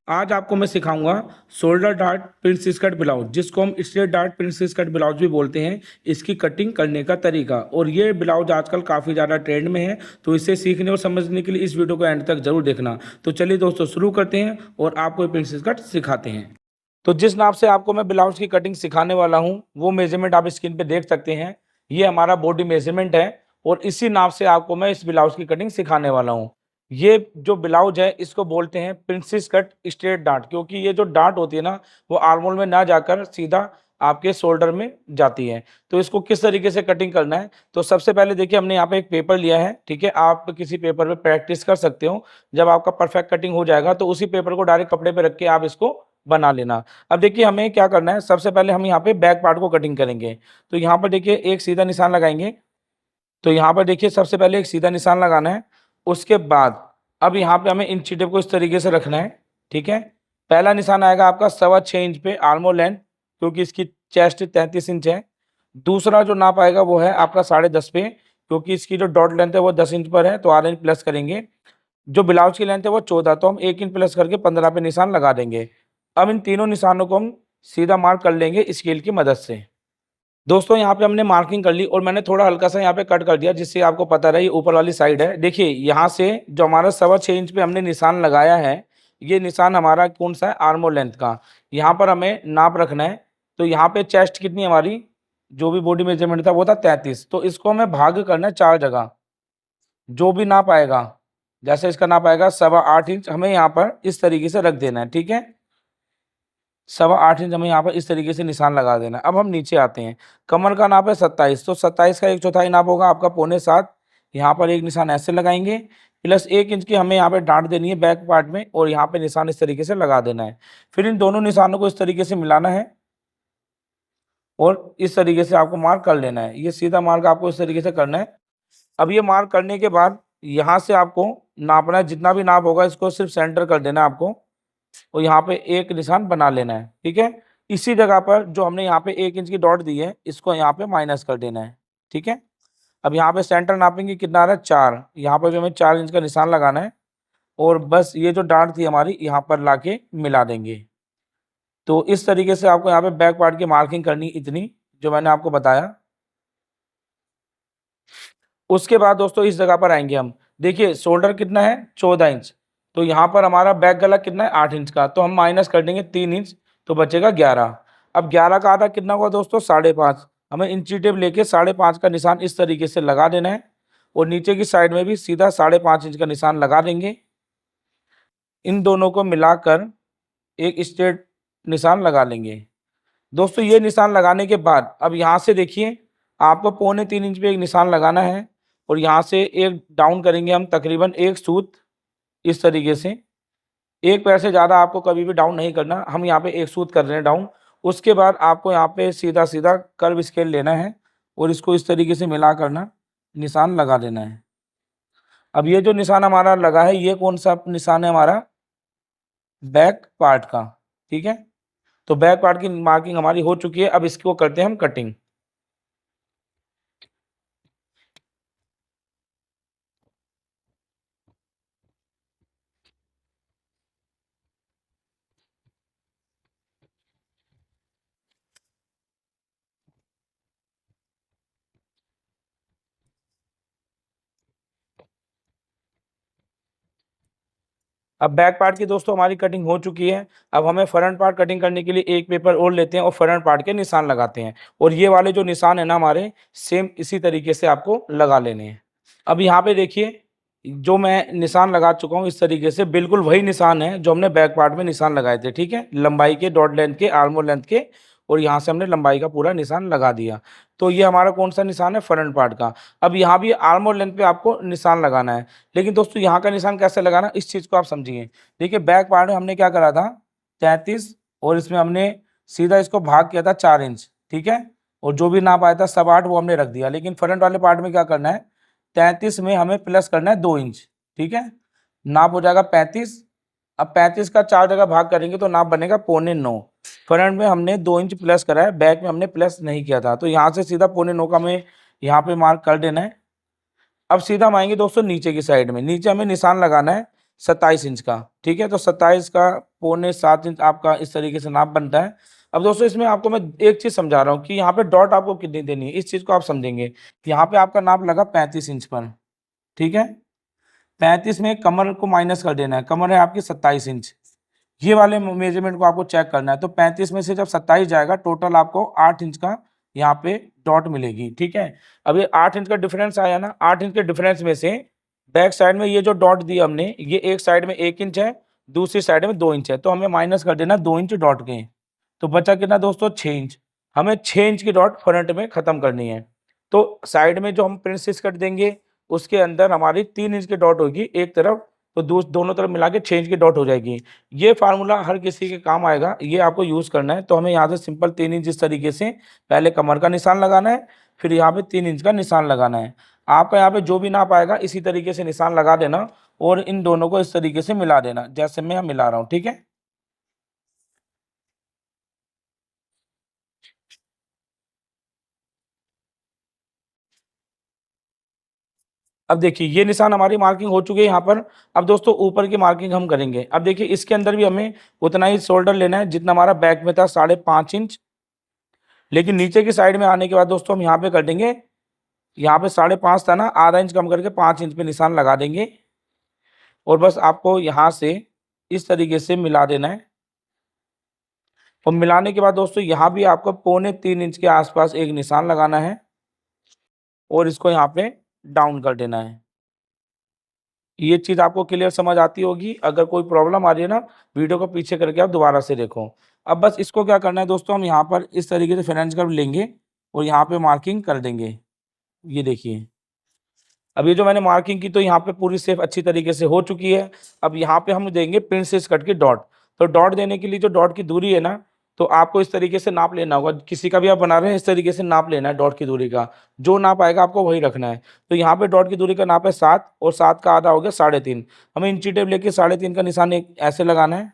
आज आपको मैं सिखाऊंगा shoulder dart princess cut blouse, जिसको हम straight dart princess cut blouse भी बोलते हैं। इसकी कटिंग करने का तरीका, और ये ब्लाउज आजकल काफ़ी ज़्यादा ट्रेंड में है, तो इसे सीखने और समझने के लिए इस वीडियो को एंड तक जरूर देखना। तो चलिए दोस्तों शुरू करते हैं और आपको ये प्रिंसेस कट सिखाते हैं। तो जिस नाप से आपको मैं ब्लाउज की कटिंग सिखाने वाला हूँ वो मेजरमेंट आप स्क्रीन पे देख सकते हैं। ये हमारा बॉडी मेजरमेंट है और इसी नाप से आपको मैं इस ब्लाउज की कटिंग सिखाने वाला हूँ। ये जो ब्लाउज है इसको बोलते हैं प्रिंसेस कट स्ट्रेट डार्ट, क्योंकि ये जो डार्ट होती है ना वो आर्मोल में ना जाकर सीधा आपके शोल्डर में जाती है। तो इसको किस तरीके से कटिंग करना है, तो सबसे पहले देखिए हमने यहाँ पे एक पेपर लिया है, ठीक है। आप किसी पेपर पे प्रैक्टिस कर सकते हो। जब आपका परफेक्ट कटिंग हो जाएगा तो उसी पेपर को डायरेक्ट कपड़े पे रख के आप इसको बना लेना। अब देखिए हमें क्या करना है, सबसे पहले हम यहाँ पे बैक पार्ट को कटिंग करेंगे। तो यहाँ पर देखिए एक सीधा निशान लगाएंगे। तो यहाँ पर देखिए सबसे पहले एक सीधा निशान लगाना है। उसके बाद अब यहाँ पे हमें इंची टेप को इस तरीके से रखना है, ठीक है। पहला निशान आएगा आपका 6.25 इंच पे आर्मोल लेंथ, क्योंकि इसकी चेस्ट 33 इंच है। दूसरा जो नाप आएगा वो है आपका 10.5 पे, क्योंकि इसकी जो डॉट लेंथ है वो 10 इंच पर है, तो 8 इंच प्लस करेंगे। जो ब्लाउज की लेंथ है वो 14, तो हम 1 इंच प्लस करके 15 पे निशान लगा देंगे। अब इन तीनों निशानों को हम सीधा मार्क कर लेंगे स्केल की मदद से। दोस्तों यहाँ पे हमने मार्किंग कर ली और मैंने थोड़ा हल्का सा यहाँ पे कट कर दिया, जिससे आपको पता रहे ये ऊपर वाली साइड है। देखिए यहाँ से जो हमारा 6.25 इंच पे हमने निशान लगाया है, ये निशान हमारा कौन सा है, आर्मोल लेंथ का। यहाँ पर हमें नाप रखना है। तो यहाँ पे चेस्ट कितनी हमारी, जो भी बॉडी मेजरमेंट था वो था 33। तो इसको हमें भाग करना है 4 जगह। जो भी नाप आएगा, जैसे इसका नाप आएगा 8.25 इंच, हमें यहाँ पर इस तरीके से रख देना है, ठीक है। 8.25 इंच हमें यहाँ पर इस तरीके से निशान लगा देना है। अब हम नीचे आते हैं। कमर का नाप है 27, तो 27 का 1/4 नाप होगा आपका 6.25। यहाँ पर एक निशान ऐसे लगाएंगे, प्लस 1 इंच की हमें यहाँ पे डांट देनी है बैक पार्ट में, और यहाँ पे निशान इस तरीके से लगा देना है। फिर इन दोनों निशानों को इस तरीके से मिलाना है और इस तरीके से आपको मार्क कर लेना है। ये सीधा मार्क आपको इस तरीके से करना है। अब ये मार्क करने के बाद यहाँ से आपको नापना है, जितना भी नाप होगा इसको सिर्फ सेंटर कर देना है आपको, और यहाँ पे एक निशान बना लेना है, ठीक है। इसी जगह पर जो हमने यहाँ पे 1 इंच की डॉट दी है इसको यहाँ पे माइनस कर देना है, ठीक है। अब यहाँ पे सेंटर नापेंगे, कितना आ रहा है 4। यहाँ पर भी हमें 4 इंच का निशान लगाना है, और बस ये जो डांट थी हमारी यहाँ पर लाके मिला देंगे। तो इस तरीके से आपको यहाँ पे बैक पार्ट की मार्किंग करनी, इतनी जो मैंने आपको बताया। उसके बाद दोस्तों इस जगह पर आएंगे हम। देखिए शोल्डर कितना है 14 इंच, तो यहाँ पर हमारा बैक गला कितना है 8 इंच का, तो हम माइनस कर देंगे 3 इंच, तो बचेगा 11। अब 11 का आधा कितना हुआ दोस्तों 5.5। हमें इंची टेप लेके 5.5 का निशान इस तरीके से लगा देना है, और नीचे की साइड में भी सीधा 5.5 इंच का निशान लगा देंगे। इन दोनों को मिलाकर एक स्ट्रेट निशान लगा लेंगे। दोस्तों ये निशान लगाने के बाद अब यहाँ से देखिए आपको 3.25 इंच पे एक निशान लगाना है, और यहाँ से एक डाउन करेंगे हम तकरीबन 1 सूत इस तरीके से। 1 पैर से ज़्यादा आपको कभी भी डाउन नहीं करना, हम यहाँ पे 1 सूत कर रहे हैं डाउन। उसके बाद आपको यहाँ पे सीधा सीधा कर्व स्केल लेना है और इसको इस तरीके से मिला करना निशान लगा देना है। अब ये जो निशान हमारा लगा है ये कौन सा निशान है, हमारा बैक पार्ट का, ठीक है। तो बैक पार्ट की मार्किंग हमारी हो चुकी है। अब इसको करते हैं हम कटिंग। अब बैक पार्ट की दोस्तों हमारी कटिंग हो चुकी है। अब हमें फ्रंट पार्ट कटिंग करने के लिए एक पेपर और लेते हैं और फ्रंट पार्ट के निशान लगाते हैं। और ये वाले जो निशान है ना हमारे, सेम इसी तरीके से आपको लगा लेने हैं। अब यहाँ पे देखिए जो मैं निशान लगा चुका हूँ इस तरीके से, बिल्कुल वही निशान है जो हमने बैक पार्ट में निशान लगाए थे, ठीक है। लंबाई के, डॉट लेंथ के, आर्मोल लेंथ के, और यहाँ से हमने लंबाई का पूरा निशान लगा दिया। तो ये हमारा कौन सा निशान है, फ्रंट पार्ट का। अब यहाँ भी आर्मोल लेंथ पे आपको निशान लगाना है, लेकिन दोस्तों यहाँ का निशान कैसे लगाना इस चीज़ को आप समझिए। देखिए बैक पार्ट में हमने क्या करा था 33, और इसमें हमने सीधा इसको भाग किया था 4 इंच, ठीक है। और जो भी नाप आया था 8.25 वो हमने रख दिया। लेकिन फ्रंट वाले पार्ट में क्या करना है, 33 में हमें प्लस करना है 2 इंच, ठीक है। नाप हो जाएगा 35। अब 35 का 4 जगह भाग करेंगे तो नाप बनेगा 8.25। फ्रंट में हमने 2 इंच प्लस करा है, बैक में हमने प्लस नहीं किया था, तो यहाँ से सीधा 8.25 का हमें यहाँ पे मार्क कर देना है। अब सीधा हम आएंगे दोस्तों नीचे की साइड में। नीचे हमें निशान लगाना है 27 इंच का। ठीक है, तो 27 का पौने 7 इंच आपका इस तरीके से नाप बनता है। अब दोस्तों इसमें आपको मैं एक चीज समझा रहा हूँ कि यहाँ पे डॉट आपको कितनी देनी है, इस चीज को आप समझेंगे कि यहाँ पे आपका नाप लगा 35 इंच पर। ठीक है, 35 में कमर को माइनस कर देना है, कमर है आपकी 27 इंच। ये वाले मेजरमेंट को आपको चेक करना है। तो 35 में से जब 27 जाएगा, टोटल आपको 8 इंच का यहाँ पे डॉट मिलेगी। ठीक है, अब ये 8 इंच का डिफरेंस आया ना, 8 इंच के डिफरेंस में से बैक साइड में ये जो डॉट दिया हमने, ये एक साइड में 1 इंच है, दूसरी साइड में 2 इंच है, तो हमें माइनस कर देना 2 इंच डॉट के। तो बचा कितना दोस्तों, 6 इंच। हमें 6 इंच की डॉट फ्रंट में खत्म करनी है। तो साइड में जो हम प्रिंसेस कट देंगे, उसके अंदर हमारी 3 इंच की डॉट होगी एक तरफ, तो दोनों तरफ मिला के 6 इंच की डॉट हो जाएगी। ये फार्मूला हर किसी के काम आएगा, ये आपको यूज करना है। तो हमें यहाँ से सिंपल 3 इंच इस तरीके से पहले कमर का निशान लगाना है, फिर यहाँ पे 3 इंच का निशान लगाना है। आपका यहाँ पे जो भी नाप आएगा इसी तरीके से निशान लगा देना और इन दोनों को इस तरीके से मिला देना, जैसे मैं मिला रहा हूँ। ठीक है, अब देखिए ये निशान हमारी मार्किंग हो चुकी है यहाँ पर। अब दोस्तों ऊपर की मार्किंग हम करेंगे। अब देखिए इसके अंदर भी हमें उतना ही शोल्डर लेना है जितना हमारा बैक में था, 5.5 इंच। लेकिन नीचे की साइड में आने के बाद दोस्तों हम यहाँ पे कर देंगे, यहाँ पे 5.5 था ना, आधा इंच कम करके 5 इंच पे निशान लगा देंगे। और बस आपको यहाँ से इस तरीके से मिला देना है। और मिलाने के बाद दोस्तों यहाँ भी आपको 2.25 इंच के आसपास एक निशान लगाना है और इसको यहाँ पे डाउन कर देना है। ये चीज आपको क्लियर समझ आती होगी। अगर कोई प्रॉब्लम आ रही है ना, वीडियो को पीछे करके आप दोबारा से देखो। अब बस इसको क्या करना है दोस्तों, हम यहाँ पर इस तरीके से फ्रेंच कर्व लेंगे और यहाँ पे मार्किंग कर देंगे। ये देखिए, अब ये जो मैंने मार्किंग की तो यहाँ पे पूरी शेप अच्छी तरीके से हो चुकी है। अब यहाँ पे हम देंगे प्रिंसेस कट की डॉट। तो डॉट देने के लिए जो डॉट की दूरी है ना, तो आपको इस तरीके से नाप लेना होगा। किसी का भी आप बना रहे हैं इस तरीके से नाप लेना है डॉट की दूरी का, जो नाप आएगा आपको वही रखना है। तो यहाँ पे डॉट की दूरी का नाप है 7 और 7 का आधा हो गया 3.5। हमें इंची टेप लेके 3.5 का निशान एक ऐसे लगाना है।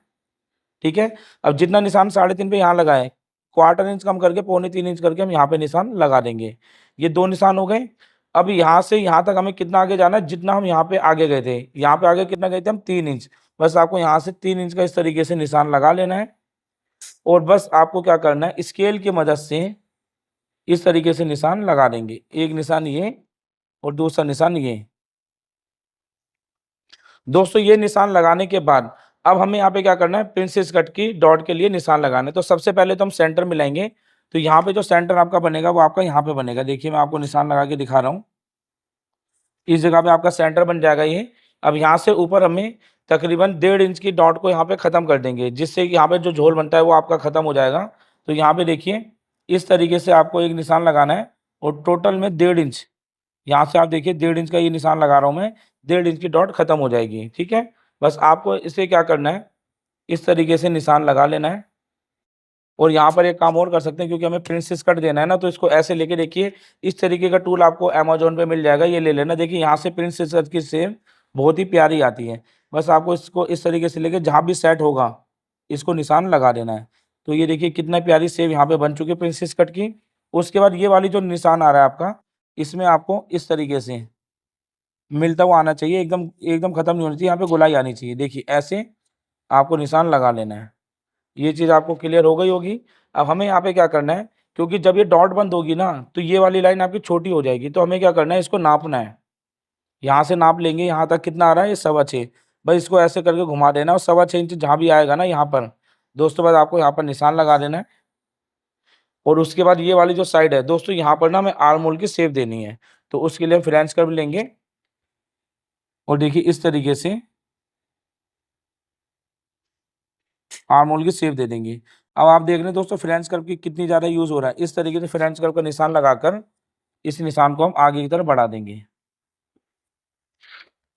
ठीक है, अब जितना निशान 3.5 पे यहाँ लगाए, 1/4 इंच कम करके 3.25 इंच करके हम यहाँ पे निशान लगा देंगे। ये 2 निशान हो गए। अब यहाँ से यहाँ तक हमें कितना आगे जाना है, जितना हम यहाँ पे आगे गए थे, यहाँ पे आगे कितना गए थे हम, 3 इंच। बस आपको यहाँ से 3 इंच का इस तरीके से निशान लगा लेना है। और बस आपको क्या करना है, स्केल की मदद से इस तरीके से निशान लगा देंगे। एक निशान ये और दूसरा निशान ये। दोस्तों ये निशान लगाने के बाद अब हमें यहाँ पे क्या करना है, प्रिंसेस कट की डॉट के लिए निशान लगाना है। तो सबसे पहले तो हम सेंटर मिलाएंगे। तो यहाँ पे जो सेंटर आपका बनेगा वो आपका यहाँ पे बनेगा। देखिए मैं आपको निशान लगा के दिखा रहा हूँ, इस जगह पे आपका सेंटर बन जाएगा ये। अब यहाँ से ऊपर हमें तकरीबन 1.5 इंच की डॉट को यहाँ पे खत्म कर देंगे, जिससे कि यहाँ पे जो झोल बनता है वो आपका खत्म हो जाएगा। तो यहाँ पे देखिए इस तरीके से आपको एक निशान लगाना है और टोटल में 1.5 इंच, यहाँ से आप देखिए 1.5 इंच का ये निशान लगा रहा हूँ मैं, 1.5 इंच की डॉट खत्म हो जाएगी। ठीक है, बस आपको इसे क्या करना है, इस तरीके से निशान लगा लेना है। और यहाँ पर एक काम और कर सकते हैं, क्योंकि हमें प्रिंसेस कट देना है ना, तो इसको ऐसे लेके देखिए, इस तरीके का टूल आपको अमेजोन पे मिल जाएगा, ये ले लेना। देखिए यहाँ से प्रिंसेस कट की शेप बहुत ही प्यारी आती है। बस आपको इसको इस तरीके से लेके जहाँ भी सेट होगा इसको निशान लगा देना है। तो ये देखिए कितना प्यारी शेप यहाँ पे बन चुकी है प्रिंसेस कट की। उसके बाद ये वाली जो निशान आ रहा है आपका, इसमें आपको इस तरीके से मिलता हुआ आना चाहिए, एकदम एकदम खत्म नहीं होनी चाहिए, यहाँ पे गोलाई आनी चाहिए। देखिए ऐसे आपको निशान लगा लेना है। ये चीज़ आपको क्लियर हो गई होगी। अब हमें यहाँ पे क्या करना है, क्योंकि जब ये डॉट बंद होगी ना, तो ये वाली लाइन आपकी छोटी हो जाएगी। तो हमें क्या करना है, इसको नापना है। यहाँ से नाप लेंगे, यहाँ तक कितना आ रहा है, ये 6.25। बस इसको ऐसे करके घुमा देना और 6.25 इंच जहाँ भी आएगा ना यहाँ पर दोस्तों, बस आपको यहाँ पर निशान लगा देना है। और उसके बाद ये वाली जो साइड है दोस्तों, यहाँ पर ना हमें आर्म होल की शेप देनी है। तो उसके लिए हम फ्रेंच कर्व लेंगे और देखिए इस तरीके से आर्म होल की शेप दे देंगे। अब आप देख रहे हैं दोस्तों फ्रेंच कर्व की कितनी ज़्यादा यूज़ हो रहा है। इस तरीके से फ्रेंच कर्व का निशान लगाकर इस निशान को हम आगे की तरफ बढ़ा देंगे।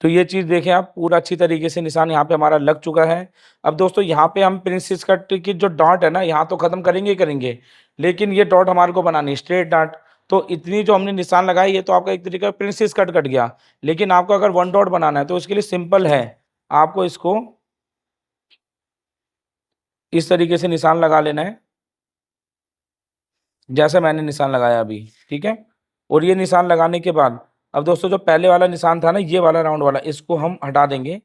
तो ये चीज़ देखें आप, पूरा अच्छी तरीके से निशान यहाँ पे हमारा लग चुका है। अब दोस्तों यहाँ पे हम प्रिंसेस कट की जो डॉट है ना, यहाँ तो खत्म करेंगे ही करेंगे, लेकिन ये डॉट हमारे को बनानी है स्ट्रेट डॉट। तो इतनी जो हमने निशान लगाई, ये तो आपका एक तरीके का प्रिंसेस कट कट गया। लेकिन आपको अगर वन डॉट बनाना है तो उसके लिए सिंपल है, आपको इसको इस तरीके से निशान लगा लेना है, जैसा मैंने निशान लगाया अभी। ठीक है, और ये निशान लगाने के बाद अब दोस्तों जो पहले वाला निशान था ना, ये वाला राउंड वाला, इसको हम हटा देंगे।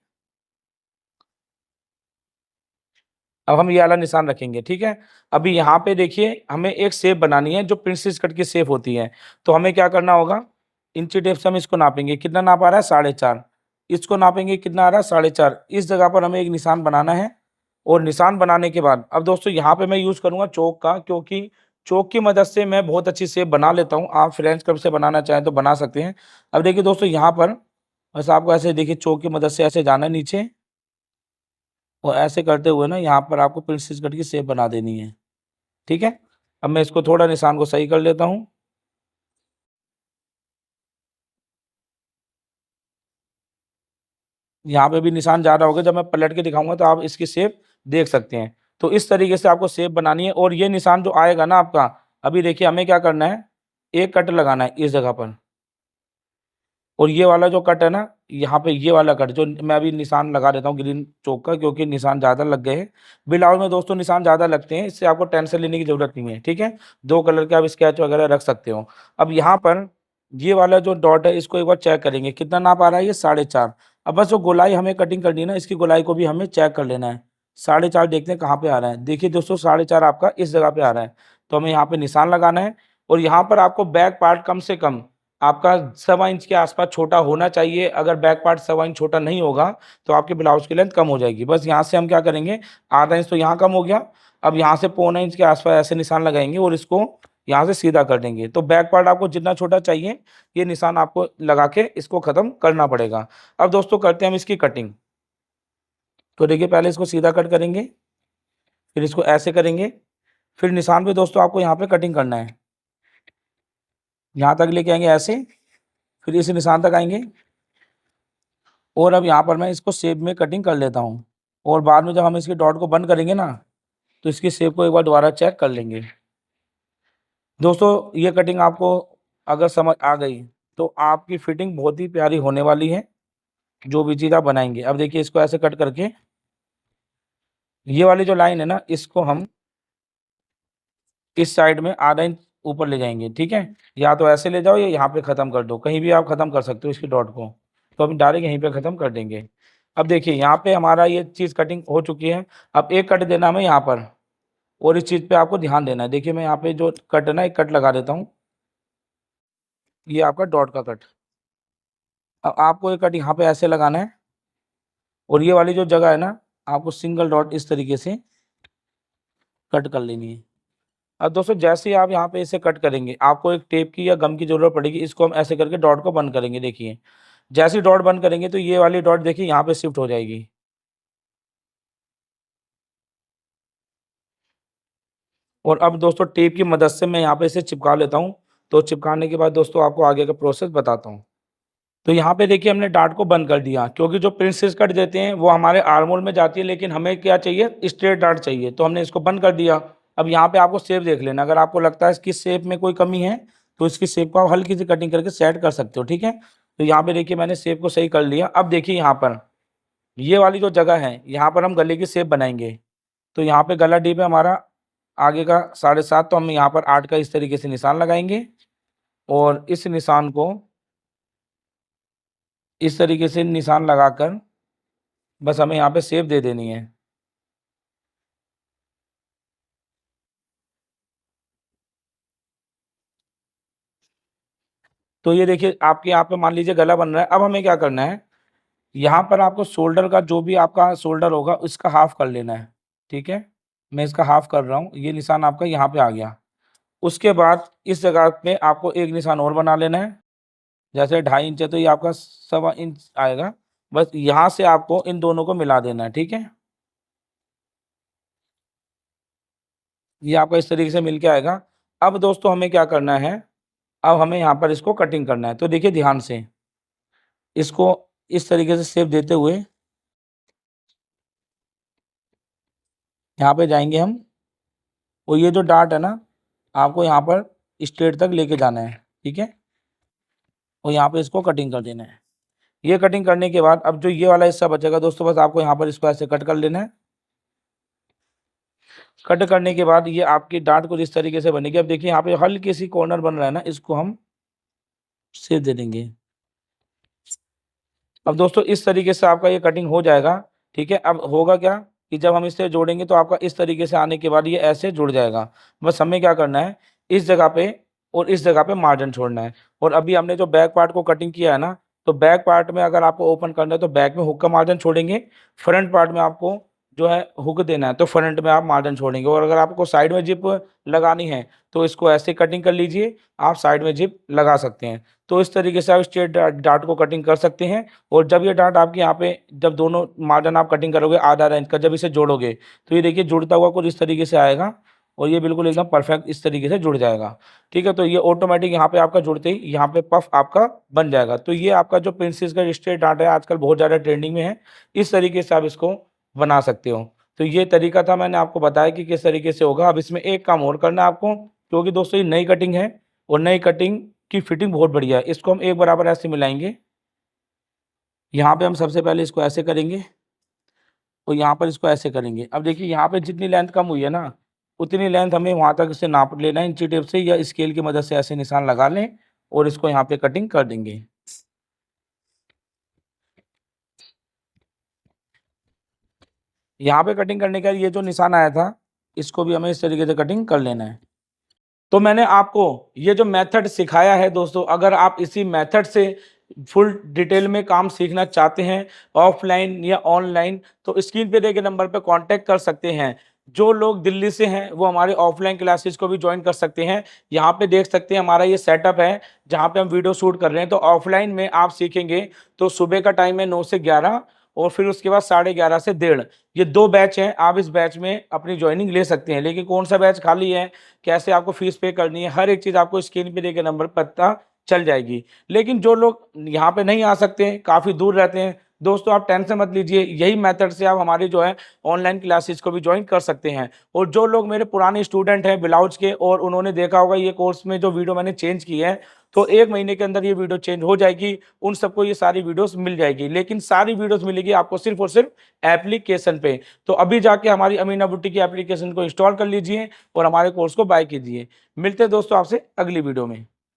अब हम ये वाला निशान रखेंगे, ठीक है। अभी यहाँ पे देखिए हमें एक शेप बनानी है जो प्रिंसेस कट की शेप होती है। तो हमें क्या करना होगा, इंची टेप से हम इसको नापेंगे, कितना नाप आ रहा है 4.5। इसको नापेंगे, कितना आ रहा है 4.5। इस जगह पर हमें एक निशान बनाना है। और निशान बनाने के बाद अब दोस्तों यहाँ पे मैं यूज करूंगा चौक का, क्योंकि चौक की मदद से मैं बहुत अच्छी शेप बना लेता हूँ। आप फ्रेंच कर्व से बनाना चाहें तो बना सकते हैं। अब देखिए दोस्तों यहाँ पर बस आपको ऐसे देखिए चौक की मदद से ऐसे जाना है नीचे, और ऐसे करते हुए ना यहाँ पर आपको प्रिंसेस कट की शेप बना देनी है, ठीक है। अब मैं इसको थोड़ा निशान को सही कर लेता हूँ। यहाँ पे भी निशान जा रहा होगा, जब मैं पलट के दिखाऊंगा तो आप इसकी शेप देख सकते हैं। तो इस तरीके से आपको शेप बनानी है। और ये निशान जो आएगा ना आपका, अभी देखिए हमें क्या करना है, एक कट लगाना है इस जगह पर। और ये वाला जो कट है ना, यहाँ पे ये वाला कट जो मैं अभी निशान लगा देता हूँ ग्रीन चौक का, क्योंकि निशान ज़्यादा लग गए हैं। ब्लाउज में दोस्तों निशान ज़्यादा लगते हैं, इससे आपको टेंशन लेने की जरूरत नहीं है, ठीक है। दो कलर के आप स्केच वगैरह रख सकते हो। अब यहाँ पर ये वाला जो डॉट है इसको एक बार चेक करेंगे, कितना नाप आ रहा है, ये 4.5। अब बस जो गोलाई हमें कटिंग करनी है ना, इसकी गोलाई को भी हमें चेक कर लेना है। 4.5 देखते हैं कहाँ पे आ रहा है। देखिए दोस्तों 4.5 आपका इस जगह पे आ रहा है। तो हमें यहाँ पे निशान लगाना है। और यहाँ पर आपको बैक पार्ट कम से कम आपका 1.25 इंच के आसपास छोटा होना चाहिए। अगर बैक पार्ट 1.25 इंच छोटा नहीं होगा तो आपके ब्लाउज की लेंथ कम हो जाएगी। बस यहाँ से हम क्या करेंगे, आधा इंच तो यहाँ कम हो गया। अब यहाँ से 1.25 इंच के आसपास ऐसे निशान लगाएंगे और इसको यहाँ से सीधा कर देंगे। तो बैक पार्ट आपको जितना छोटा चाहिए ये निशान आपको लगा के इसको खत्म करना पड़ेगा। अब दोस्तों करते हैं हम इसकी कटिंग। तो देखिए पहले इसको सीधा कट करेंगे, फिर इसको ऐसे करेंगे, फिर निशान पे दोस्तों आपको यहाँ पे कटिंग करना है। यहाँ तक लेके आएंगे ऐसे, फिर इस निशान तक आएंगे। और अब यहाँ पर मैं इसको शेप में कटिंग कर लेता हूँ। और बाद में जब हम इसके डॉट को बंद करेंगे ना, तो इसकी शेप को एक बार दोबारा चेक कर लेंगे। दोस्तों ये कटिंग आपको अगर समझ आ गई तो आपकी फिटिंग बहुत ही प्यारी होने वाली है, जो भी चीज़ आप बनाएंगे। अब देखिए इसको ऐसे कट करके ये वाली जो लाइन है ना, इसको हम इस साइड में आधा इंच ऊपर ले जाएंगे, ठीक है। या तो ऐसे ले जाओ या यहाँ पे ख़त्म कर दो, कहीं भी आप ख़त्म कर सकते हो इसकी डॉट को। तो हम डायरेक्ट यहीं पे ख़त्म कर देंगे। अब देखिए यहाँ पे हमारा ये चीज़ कटिंग हो चुकी है। अब एक कट देना हमें यहाँ पर, और इस चीज़ पे आपको ध्यान देना है। देखिए मैं यहाँ पे जो कट है ना, एक कट लगा देता हूँ, ये आपका डॉट का कट। अब आपको ये कट यहाँ पे ऐसे लगाना है, और ये वाली जो जगह है ना, आपको सिंगल डॉट इस तरीके से कट कर लेनी है। अब दोस्तों जैसे ही आप यहाँ पे इसे कट करेंगे, आपको एक टेप की या गम की जरूरत पड़ेगी। इसको हम ऐसे करके डॉट को बंद करेंगे। देखिए जैसे ही डॉट बंद करेंगे तो ये वाली डॉट देखिए यहाँ पे शिफ्ट हो जाएगी। और अब दोस्तों टेप की मदद से मैं यहाँ पे इसे चिपका लेता हूँ। तो चिपकाने के बाद दोस्तों आपको आगे का प्रोसेस बताता हूँ। तो यहाँ पे देखिए हमने डार्ट को बंद कर दिया, क्योंकि जो प्रिंसेस कट देते हैं वो हमारे आर्म होल में जाती है, लेकिन हमें क्या चाहिए, स्ट्रेट डार्ट चाहिए। तो हमने इसको बंद कर दिया। अब यहाँ पे आपको शेप देख लेना, अगर आपको लगता है इसकी शेप में कोई कमी है तो इसकी शेप को आप हल्की सी कटिंग करके सेट कर सकते हो, ठीक है। तो यहाँ पे देखिए मैंने शेप को सही कर लिया। अब देखिए यहाँ पर ये वाली जो जगह है, यहाँ पर हम गले की शेप बनाएंगे। तो यहाँ पे गला डीप है हमारा आगे का 7.5, तो हम यहाँ पर 8 का इस तरीके से निशान लगाएंगे। और इस निशान को इस तरीके से निशान लगाकर बस हमें यहाँ पे शेप दे देनी है। तो ये देखिए आपके यहाँ पे मान लीजिए गला बन रहा है। अब हमें क्या करना है, यहाँ पर आपको शोल्डर का जो भी आपका शोल्डर होगा उसका हाफ कर लेना है, ठीक है। मैं इसका हाफ कर रहा हूँ, ये निशान आपका यहाँ पे आ गया। उसके बाद इस जगह पे आपको एक निशान और बना लेना है। जैसे 2.5 इंच है तो ये आपका 1.25 इंच आएगा। बस यहाँ से आपको इन दोनों को मिला देना है, ठीक है। ये आपका इस तरीके से मिल के आएगा। अब दोस्तों हमें क्या करना है, अब हमें यहाँ पर इसको कटिंग करना है। तो देखिए ध्यान से इसको इस तरीके से शेप देते हुए यहाँ पे जाएंगे हम। और ये जो डार्ट है ना, आपको यहाँ पर स्ट्रेट तक लेके जाना है, ठीक है। और यहाँ पे इसको कटिंग कर देना है। ये कटिंग करने के बाद अब जो ये वाला हिस्सा बचेगा दोस्तों, बस आपको यहाँ पर इसको ऐसे कट कर लेना है। कट करने के बाद ये आपकी डार्ट कुछ इस तरीके से बनेगी। अब देखिए यहाँ पे हल्की सी कॉर्नर बन रहा है ना, इसको हम शेप दे देंगे। अब दोस्तों इस तरीके से आपका ये कटिंग हो जाएगा, ठीक है। अब होगा क्या, कि जब हम इसे जोड़ेंगे तो आपका इस तरीके से आने के बाद ये ऐसे जुड़ जाएगा। बस हमें क्या करना है, इस जगह पे और इस जगह पे मार्जिन छोड़ना है। और अभी हमने जो बैक पार्ट को कटिंग किया है ना, तो बैक पार्ट में अगर आपको ओपन करना है तो बैक में हुक का मार्जिन छोड़ेंगे, फ्रंट पार्ट में आपको जो है हुक देना है तो फ्रंट में आप मार्जिन छोड़ेंगे। और अगर आपको साइड में जिप लगानी है तो इसको ऐसे कटिंग कर लीजिए, आप साइड में जिप लगा सकते हैं। तो इस तरीके से आप स्ट्रेट डार्ट को कटिंग कर सकते हैं। और जब ये डार्ट आपके यहाँ पे, जब दोनों मार्जिन आप कटिंग करोगे आधा रेंज का, जब इसे जोड़ोगे तो ये देखिए जुड़ता हुआ कुछ इस तरीके से आएगा और ये बिल्कुल एकदम परफेक्ट इस तरीके से जुड़ जाएगा। ठीक है, तो ये ऑटोमेटिक यहाँ पे आपका जुड़ते ही यहाँ पे पफ आपका बन जाएगा। तो ये आपका जो प्रिंसेस का स्ट्रेट डार्ट है आजकल बहुत ज़्यादा ट्रेंडिंग में है, इस तरीके से आप इसको बना सकते हो। तो ये तरीका था, मैंने आपको बताया कि किस तरीके से होगा। अब इसमें एक काम और करना है आपको, क्योंकि दोस्तों ये नई कटिंग है और नई कटिंग की फिटिंग बहुत बढ़िया है। इसको हम एक बराबर ऐसे मिलाएंगे, यहाँ पे हम सबसे पहले इसको ऐसे करेंगे और यहाँ पर इसको ऐसे करेंगे। अब देखिए यहाँ पे जितनी लेंथ कम हुई है ना, उतनी लेंथ हमें वहाँ तक इसे नाप लेना है इंची टेप से या स्केल की मदद से, ऐसे निशान लगा लें और इसको यहाँ पे कटिंग कर देंगे। यहाँ पे कटिंग करने का ये जो निशान आया था, इसको भी हमें इस तरीके से कटिंग कर लेना है। तो मैंने आपको ये जो मेथड सिखाया है दोस्तों, अगर आप इसी मेथड से फुल डिटेल में काम सीखना चाहते हैं ऑफलाइन या ऑनलाइन, तो स्क्रीन पे दिए गए नंबर पे कांटेक्ट कर सकते हैं। जो लोग दिल्ली से हैं वो हमारे ऑफलाइन क्लासेस को भी ज्वाइन कर सकते हैं। यहाँ पे देख सकते हैं हमारा ये सेटअप है जहाँ पे हम वीडियो शूट कर रहे हैं। तो ऑफलाइन में आप सीखेंगे तो सुबह का टाइम है 9 से 11 और फिर उसके बाद 11:30 से 1:30, ये 2 बैच हैं। आप इस बैच में अपनी ज्वाइनिंग ले सकते हैं। लेकिन कौन सा बैच खाली है, कैसे आपको फीस पे करनी है, हर एक चीज़ आपको स्क्रीन पे दिए गए नंबर पर पता चल जाएगी। लेकिन जो लोग यहाँ पे नहीं आ सकते हैं, काफ़ी दूर रहते हैं, दोस्तों आप टेंशन मत लीजिए, यही मेथड से आप हमारी जो है ऑनलाइन क्लासेस को भी ज्वाइन कर सकते हैं। और जो लोग मेरे पुराने स्टूडेंट हैं ब्लाउज के और उन्होंने देखा होगा ये कोर्स में जो वीडियो मैंने चेंज की है, तो 1 महीने के अंदर ये वीडियो चेंज हो जाएगी, उन सबको ये सारी वीडियोस मिल जाएगी। लेकिन सारी वीडियोस मिलेगी आपको सिर्फ और सिर्फ एप्लीकेशन पे। तो अभी जाके हमारी अमीना बुट्टी की एप्लीकेशन को इंस्टॉल कर लीजिए और हमारे कोर्स को बाय कीजिए। मिलते हैं दोस्तों आपसे अगली वीडियो में।